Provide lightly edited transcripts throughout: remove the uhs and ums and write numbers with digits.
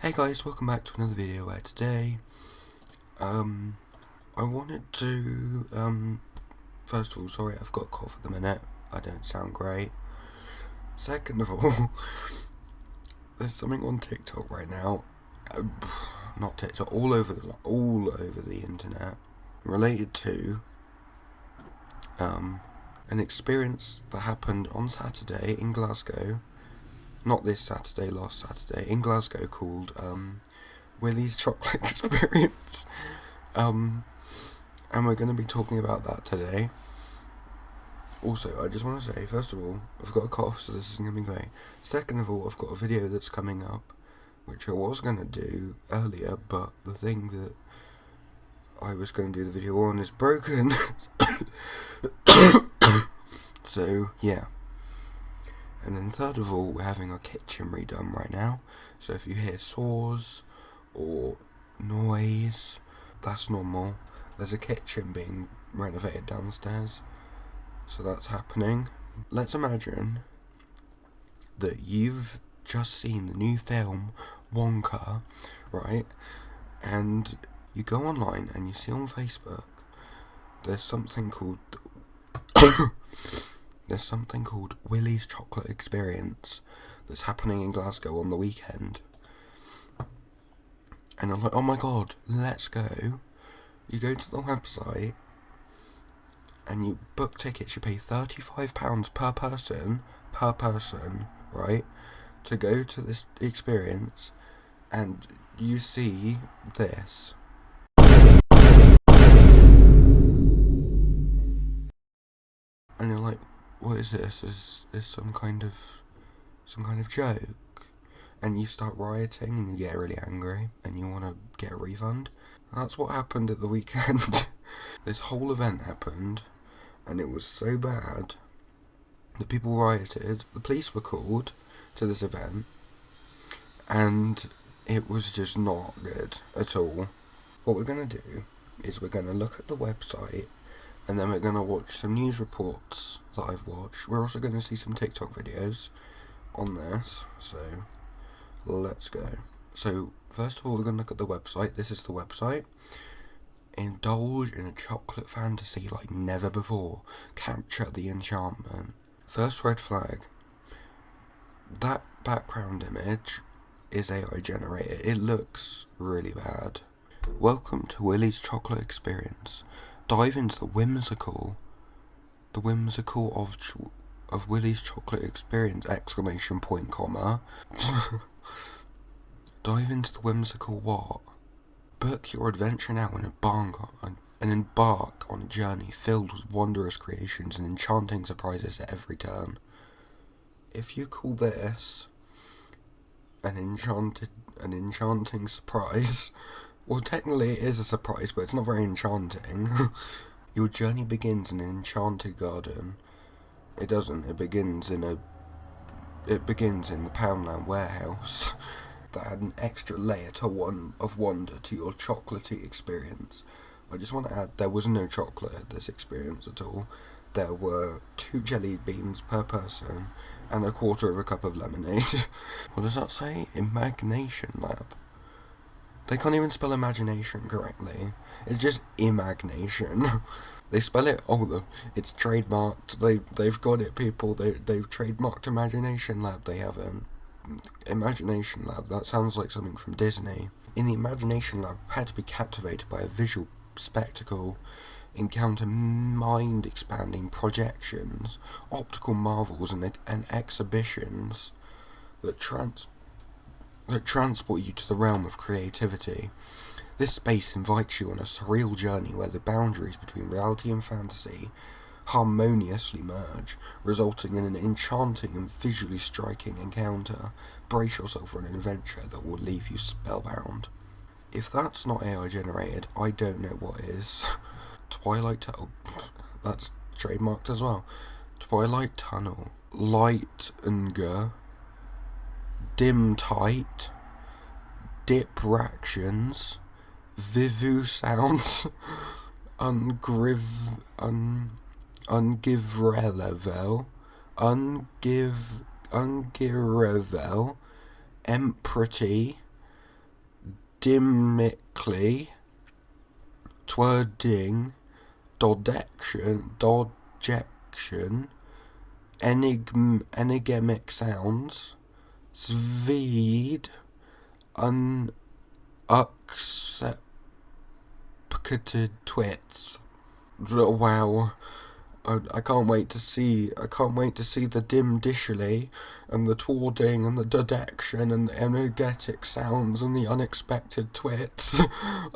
Hey guys, welcome back to another video where today, I wanted to, first of all, sorry I've got a cough at the minute, I don't sound great. Second of all, there's something on TikTok right now, not TikTok, all over the internet, related to, an experience that happened on Saturday in Glasgow. Not this Saturday, last Saturday, in Glasgow, called Willy's chocolate experience. And we're going to be talking about that today. Also, I just want to say, first of all, I've got a cough, so this isn't going to be great. Second of all, I've got a video that's coming up, which I was going to do earlier, but the thing that I was going to do the video on is broken. So, yeah. And then third of all, we're having our kitchen redone right now. So if you hear saws or noise, that's normal. There's a kitchen being renovated downstairs. So that's happening. Let's imagine that you've just seen the new film Wonka, right? And you go online and you see on Facebook there's something called Willy's Chocolate Experience that's happening in Glasgow on the weekend. And I'm like, oh my god, let's go. You go to the website and you book tickets. You pay £35 per person, right, to go to this experience, and you see this. And you're like, what is this? Is this some kind of joke? And you start rioting and you get really angry and you want to get a refund. That's what happened at the weekend. This whole event happened and it was so bad that people rioted. The police were called to this event and it was just not good at all. What we're going to do is we're going to look at the website, and then we're going to watch some news reports that I've watched. We're also going to see some TikTok videos on this, so let's go. So, first of all, we're going to look at the website. This is the website. Indulge in a chocolate fantasy like never before. Capture the enchantment. First red flag. That background image is AI generated. It looks really bad. Welcome to Willy's Chocolate Experience. Dive into the whimsical of Willy's Chocolate Experience! ! Dive into the whimsical what? Book your adventure now and embark on a journey filled with wondrous creations and enchanting surprises at every turn. If you call this an enchanting surprise, well, technically it is a surprise, but it's not very enchanting. Your journey begins in an enchanted garden. It doesn't. It begins in the Poundland warehouse that had an extra layer of wonder to your chocolatey experience. I just want to add, there was no chocolate at this experience at all. There were 2 jelly beans per person and a quarter of a cup of lemonade. What does that say? Imagination Lab. They can't even spell imagination correctly. It's just imagination. They spell it, it's trademarked. They've got it, people. They've trademarked Imagination Lab. They haven't. Imagination Lab, that sounds like something from Disney. In the Imagination Lab, prepare to be captivated by a visual spectacle, encounter mind-expanding projections, optical marvels, and exhibitions that transport you to the realm of creativity. This space invites you on a surreal journey where the boundaries between reality and fantasy harmoniously merge, resulting in an enchanting and visually striking encounter. Brace yourself for an adventure that will leave you spellbound. If that's not AI generated, I don't know what is. Twilight Tunnel. That's trademarked as well. Twilight Tunnel. Light and Dim Tight, Dip Ractions, Vivu Sounds, Ungivrevel, Emprity, dimically, twerding, dojection, enigmatic sounds, Svede, unaccepted twits. Wow. I can't wait to see the dim dishily and the twarding and the dodection and the energetic sounds and the unexpected twits.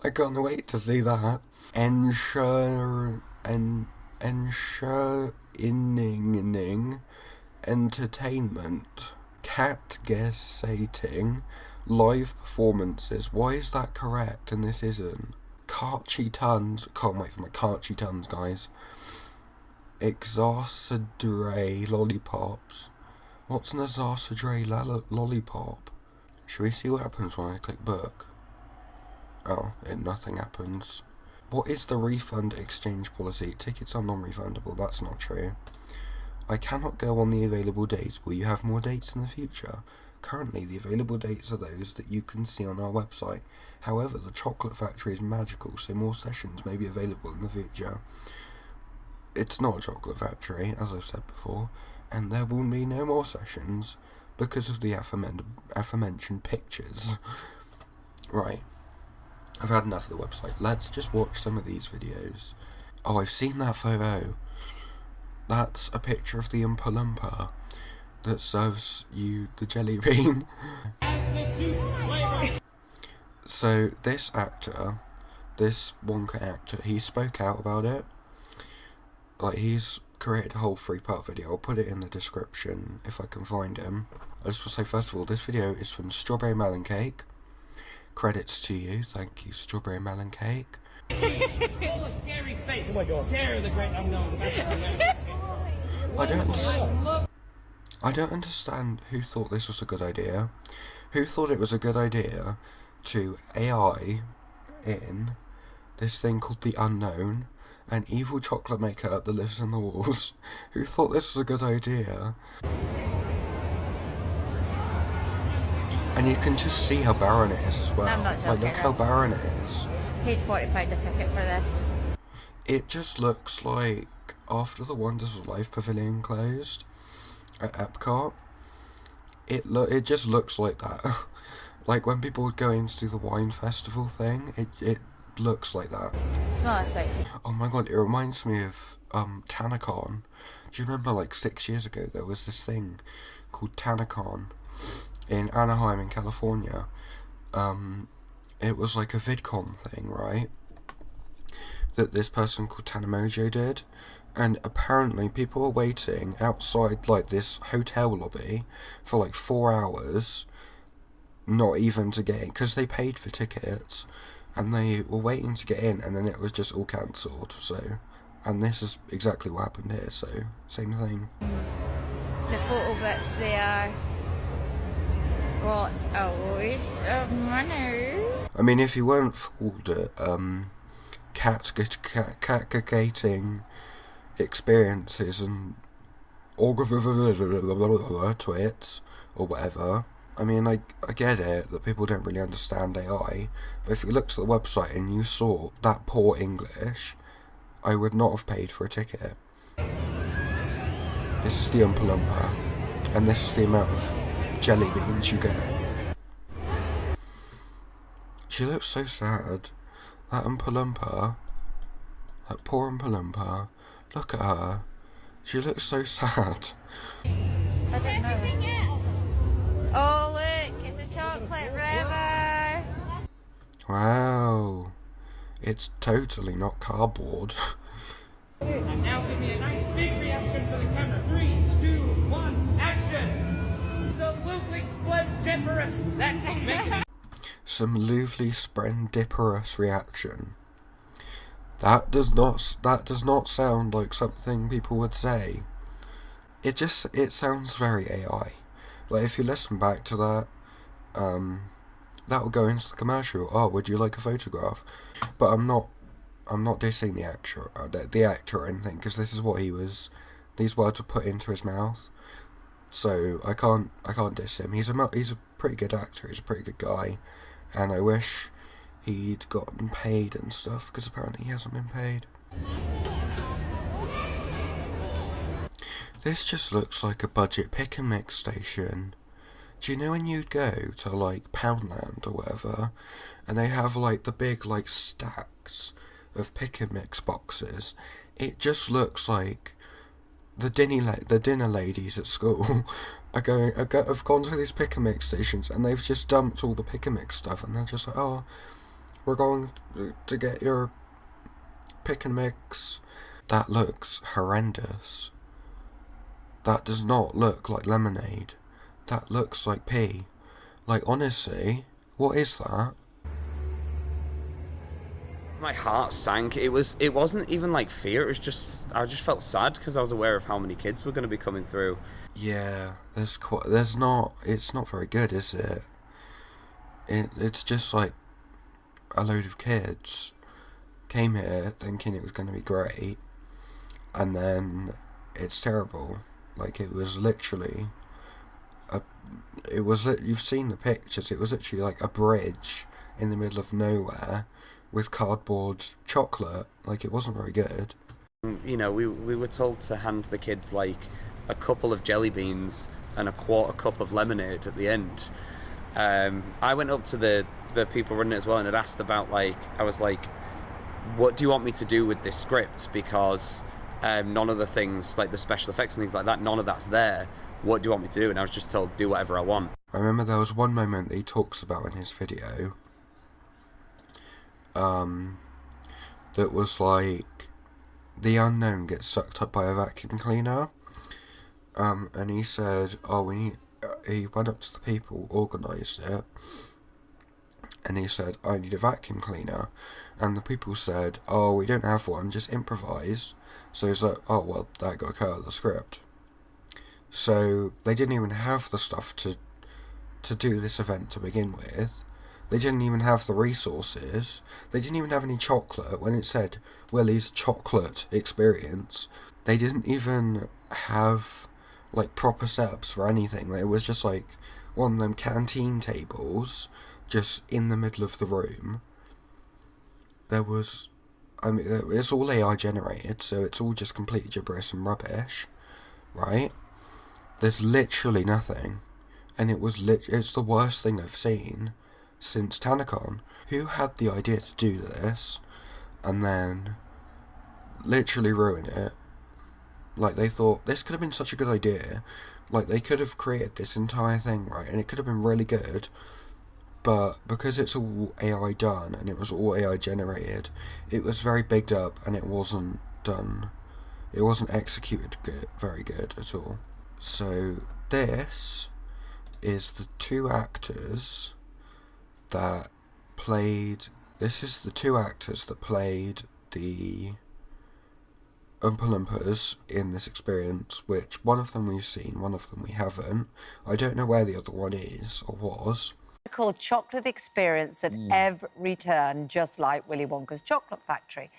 I can't wait to see that. Ensuring entertainment, catgasating, live performances. Why is that correct and this isn't? Carchy tons. Can't wait for my carchy tons, guys. Exarsadre lollipops. What's an exarsadre lollipop? Should we see what happens when I click book? Oh, nothing happens. What is the refund exchange policy? Tickets are non-refundable. That's not true. I cannot go on the available dates. Will you have more dates in the future? Currently, the available dates are those that you can see on our website. However, the Chocolate Factory is magical, so more sessions may be available in the future. It's not a chocolate factory, as I've said before, and there will be no more sessions because of the aforementioned pictures. Right, I've had enough of the website. Let's just watch some of these videos. Oh, I've seen that photo. That's a picture of the Oompa Loompa that serves you the jelly bean. So this actor, this Wonka actor, he spoke out about it. Like, he's created a whole 3-part video. I'll put it in the description if I can find him. I just want to say, first of all, this video is from Strawberry Melon Cake. Credits to you. Thank you, Strawberry Melon Cake. Scary face. Oh my God. Scare the great unknown. I don't understand who thought this was a good idea. Who thought it was a good idea to AI in this thing called the Unknown, an evil chocolate maker that lives in the walls? Who thought this was a good idea? And you can just see how barren it is as well. I'm not joking. Like, look how barren it is. Paid £40 a ticket for this. It just looks like after the Wonders of Life Pavilion closed at Epcot, it just looks like that. Like when people would go in to do the wine festival thing, it looks like that. Smell spicy. Oh my God, it reminds me of TanaCon. Do you remember, like 6 years ago, there was this thing called TanaCon in Anaheim in California. It was like a VidCon thing, right? That this person called Tanamojo did. And apparently people were waiting outside like this hotel lobby for like 4 hours, not even to get in, because they paid for tickets, and they were waiting to get in, and then it was just all cancelled. So, and this is exactly what happened here, so same thing. The photo bits there. What a waste of money. I mean, if you weren't fooled at catgating experiences and twits or whatever, I mean, I get it that people don't really understand AI, but if you looked at the website and you saw that poor English, I would not have paid for a ticket. This is the Oompa Loompa, and this is the amount of jelly beans you get. She looks so sad. That Oompa Loompa, that poor Oompa Loompa, look at her. She looks so sad. I don't know. Oh look, it's a chocolate river. Wow. It's totally not cardboard. And now give me a nice big reaction for the camera. 3, 2, 1, action! Absolutely splendiferous. That is making it. Some loosely splendiferous reaction. That does not sound like something people would say. It sounds very AI. Like if you listen back to that, that will go into the commercial. Oh, would you like a photograph? But I'm not dissing the actor or anything, because this is what he was. These words were put into his mouth, so I can't diss him. He's a pretty good actor. He's a pretty good guy, and I wish he'd gotten paid and stuff, because apparently he hasn't been paid. This just looks like a budget pick and mix station. Do you know when you'd go to like Poundland or whatever, and they have like the big like stacks of pick and mix boxes? It just looks like the dinner ladies at school have gone to these pick and mix stations, and they've just dumped all the pick and mix stuff, and they're just like, oh, we're going to get your pick and mix. That looks horrendous. That does not look like lemonade. That looks like pee. Like, honestly, what is that? My heart sank. It wasn't even like fear. It was just, I just felt sad because I was aware of how many kids were going to be coming through. Yeah, it's not very good, is it? It's just like a load of kids came here thinking it was going to be great, and then it's terrible. Like, it was literally you've seen the pictures. It was literally like a bridge in the middle of nowhere with cardboard chocolate. Like, it wasn't very good. You know, we were told to hand the kids like a couple of jelly beans and a quarter cup of lemonade at the end. I went up to the people running it as well and had asked about, like, I was like, what do you want me to do with this script? Because none of the things, like the special effects and things like that, none of that's there. What do you want me to do? And I was just told, do whatever I want. I remember there was one moment that he talks about in his video, that was like, the unknown gets sucked up by a vacuum cleaner, and he said, he went up to the people, organised it, and he said, I need a vacuum cleaner, and the people said, oh, we don't have one, just improvise. So he's like, oh, well, that got cut out of the script. So they didn't even have the stuff to do this event to begin with. They didn't even have the resources. They didn't even have any chocolate. When it said Willy's chocolate experience, they didn't even have like proper setups for anything. It was just like one of them canteen tables just in the middle of the room. It's all AI generated, so it's all just complete gibberish and rubbish, right? There's literally nothing, and it's the worst thing I've seen since TanaCon. Who had the idea to do this, and then literally ruin it? Like, they thought, this could have been such a good idea. Like, they could have created this entire thing, right, and it could have been really good, but because it's all AI done, and it was all AI generated, it was very bigged up, and it wasn't done. It wasn't executed very good at all. So this is the two actors that played. This is the two actors that played the Oompa Loompas in this experience. Which one of them we've seen, one of them we haven't. I don't know where the other one is or was. Called chocolate experience at every turn, just like Willy Wonka's chocolate factory.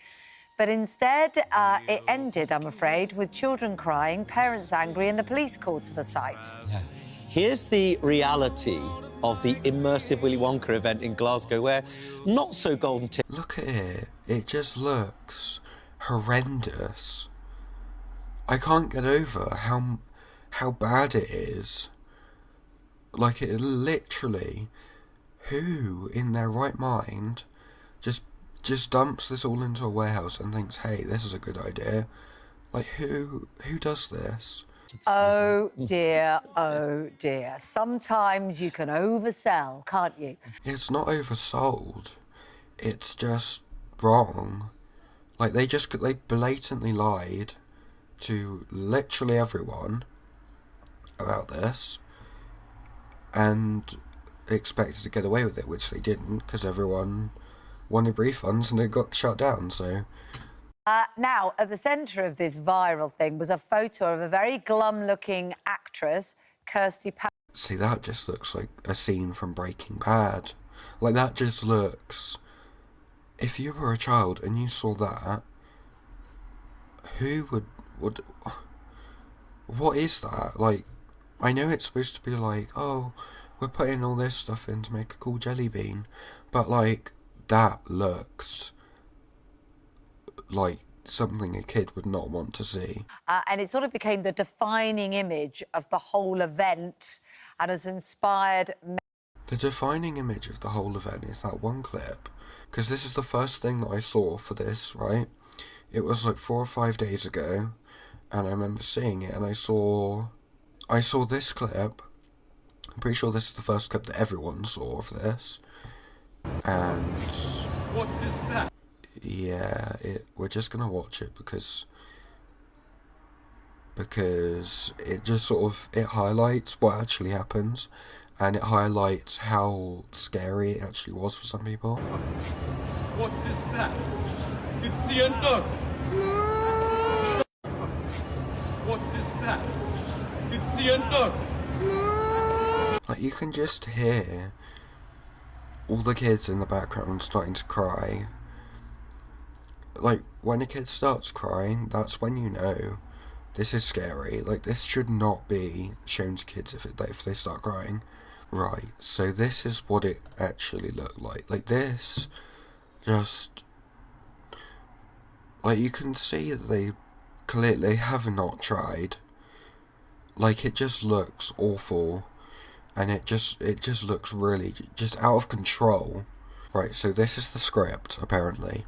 But instead, it ended, I'm afraid, with children crying, parents angry, and the police called to the site. Yeah. Here's the reality of the immersive Willy Wonka event in Glasgow, where not so golden tips. Look at it. It just looks horrendous. I can't get over how bad it is. Like, it literally, who in their right mind just dumps this all into a warehouse and thinks, hey, this is a good idea? Like, who does this? Oh dear, oh dear. Sometimes you can oversell, can't you? It's not oversold. It's just wrong. Like, they blatantly lied to literally everyone about this and expected to get away with it, which they didn't, because everyone wanted refunds and it got shut down, so... Now, at the centre of this viral thing was a photo of a very glum-looking actress, Kirsty Pat. See, that just looks like a scene from Breaking Bad. Like, that just looks... If you were a child and you saw that, who would... What is that? Like, I know it's supposed to be like, oh, we're putting all this stuff in to make a cool jelly bean, but, like, that looks like something a kid would not want to see. And it sort of became the defining image of the whole event and has inspired... The defining image of the whole event is that one clip, because this is the first thing that I saw for this, right? It was like 4 or 5 days ago, and I remember seeing it, and I saw this clip. I'm pretty sure this is the first clip that everyone saw of this, and What is that? yeah, we're just gonna watch it because it just sort of, it highlights what actually happens, and it highlights how scary it actually was for some people. What is that? It's the undog. What is that? It's the undog. Like, you can just hear all the kids in the background starting to cry. Like, when a kid starts crying, that's when you know this is scary. Like, this should not be shown to kids if they start crying. Right, so this is what it actually looked like. Like, this just... Like, you can see that they clearly have not tried. Like, it just looks awful. And it just looks really just out of control. Right, so this is the script, apparently.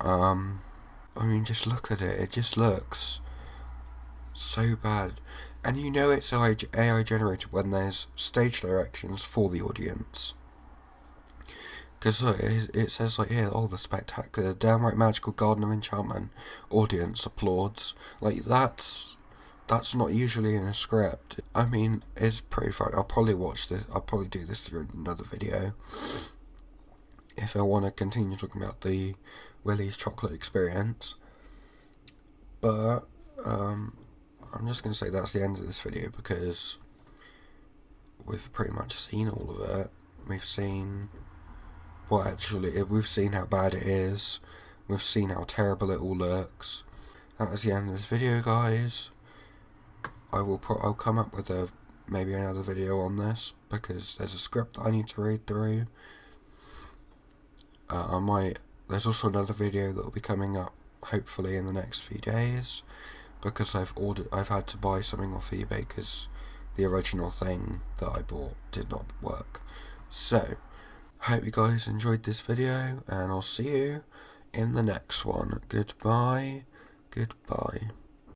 I mean, just look at it. It just looks so bad. And you know it's AI generated when there's stage directions for the audience. Because look, it says like here, oh, the spectacular, downright magical garden of enchantment. Audience applauds. Like, that's not usually in a script. I mean, it's pretty fun. I'll probably watch this. I'll probably do this through another video. If I want to continue talking about the Willy's chocolate experience. But, I'm just going to say that's the end of this video because we've pretty much seen all of it. We've seen we've seen how bad it is. We've seen how terrible it all looks. That was the end of this video, guys. I'll come up with maybe another video on this because there's a script that I need to read through. There's also another video that will be coming up hopefully in the next few days because I've had to buy something off eBay because the original thing that I bought did not work. So, hope you guys enjoyed this video and I'll see you in the next one. Goodbye.